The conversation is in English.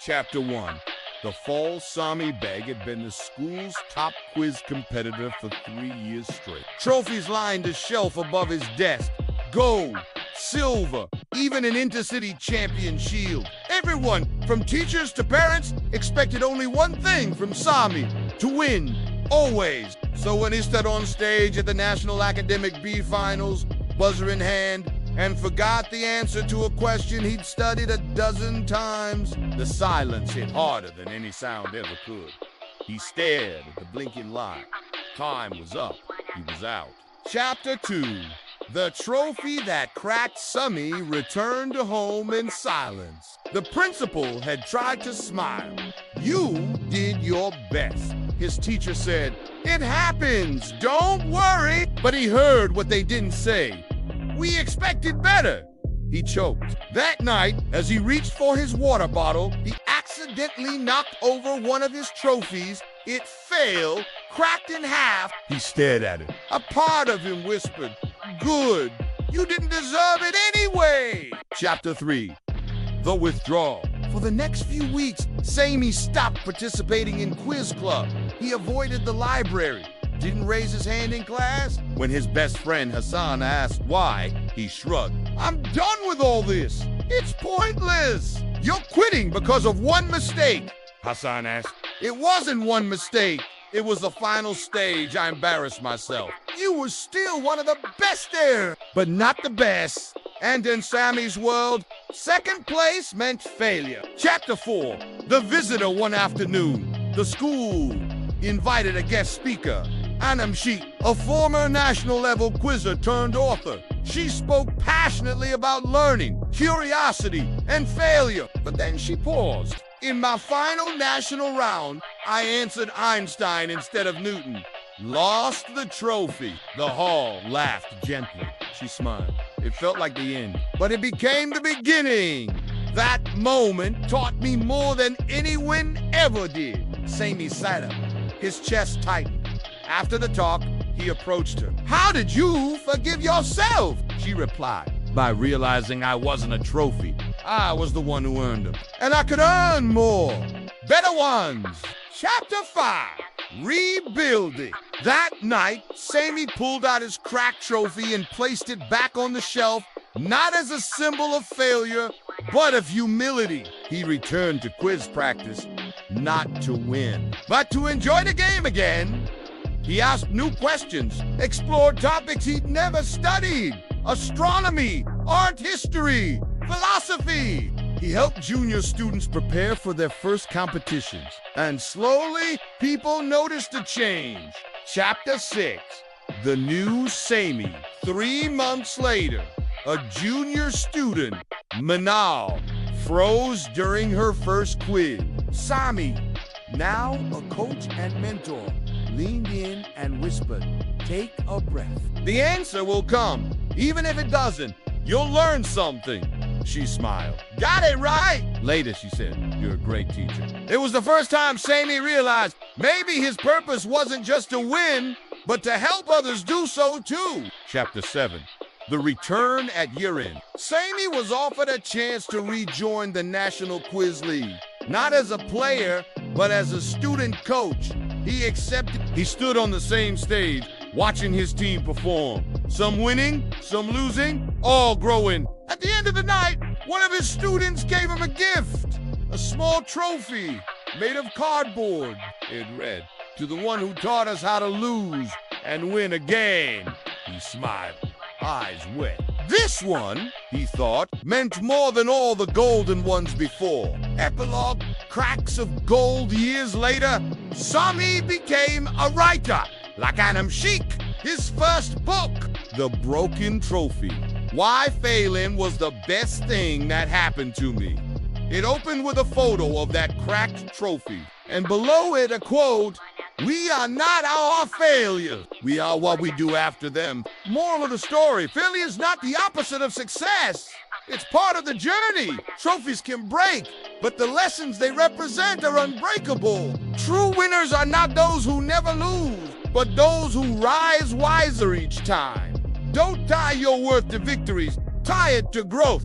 Chapter 1. The fall Sami Beg had been the school's top quiz competitor for 3 years straight. Trophies lined the shelf above his desk. Gold, silver, even an intercity champion shield. Everyone, from teachers to parents, expected only one thing from Sami: to win, always. So when he stood on stage at the National Academic B Finals, buzzer in hand, and forgot the answer to a question he'd studied a dozen times, the silence hit harder than any sound ever could. He stared at the blinking light. Time was up. He was out. Chapter 2. The trophy that cracked Sami returned to home in silence. The principal had tried to smile. "You did your best," his teacher said. "It happens, don't worry." But he heard what they didn't say. "We expected better." He choked. That night, as he reached for his water bottle, he accidentally knocked over one of his trophies. It fell, cracked in half. He stared at it. A part of him whispered, "Good. You didn't deserve it anyway." Chapter 3. The withdrawal. For the next few weeks, Sami stopped participating in quiz club. He avoided the library. Didn't raise his hand in class. When his best friend Hassan asked why, he shrugged. "I'm done with all this. It's pointless." "You're quitting because of one mistake," Hassan asked. "It wasn't one mistake. It was the final stage. I embarrassed myself." "You were still one of the best there." "But not the best." And in Sami's world, second place meant failure. Chapter 4. The visitor one afternoon. The school invited a guest speaker, Anam Sheikh, a former national-level quizzer turned author. She spoke passionately about learning, curiosity, and failure. But then she paused. "In my final national round, I answered Einstein instead of Newton. Lost the trophy." The hall laughed gently. She smiled. It felt like the end, but it became the beginning. That moment taught me more than any win ever did. Sami sat up. His chest tightened. After the talk, he approached her. "How did you forgive yourself?" She replied, "By realizing I wasn't a trophy. I was the one who earned them. And I could earn more. Better ones." Chapter 5. Rebuilding. That night, Sami pulled out his cracked trophy and placed it back on the shelf, not as a symbol of failure, but of humility. He returned to quiz practice, not to win, but to enjoy the game again. He asked new questions, explored topics he'd never studied: astronomy, art history, philosophy. He helped junior students prepare for their first competitions, and slowly, people noticed a change. Chapter 6. The new Sami. 3 months later, a junior student, Manal, froze during her first quiz. Sami, now a coach and mentor, leaned in and whispered, "Take a breath. The answer will come. Even if it doesn't, you'll learn something." She smiled. "Got it right." Later, she said, "You're a great teacher." It was the first time Sami realized maybe his purpose wasn't just to win, but to help others do so too. Chapter 7. The return at year-end. Sami was offered a chance to rejoin the National Quiz League, not as a player, but as a student coach. He accepted. He stood on the same stage, watching his team perform. Some winning, some losing, all growing. At the end of the night, one of his students gave him a gift, a small trophy made of cardboard. It read, "To the one who taught us how to lose and win again." He smiled, eyes wet. This one, he thought, meant more than all the golden ones before. Epilogue. Cracks of gold years later, Sami became a writer, like Anam Sheikh. His first book, The Broken Trophy. Why Failing Was the Best Thing That Happened to Me. It opened with a photo of that cracked trophy, and below it a quote, "We are not our failures. We are what we do after them." Moral of the story: failure is not the opposite of success. It's part of the journey. Trophies can break, but the lessons they represent are unbreakable. True winners are not those who never lose, but those who rise wiser each time. Don't tie your worth to victories. Tie it to growth.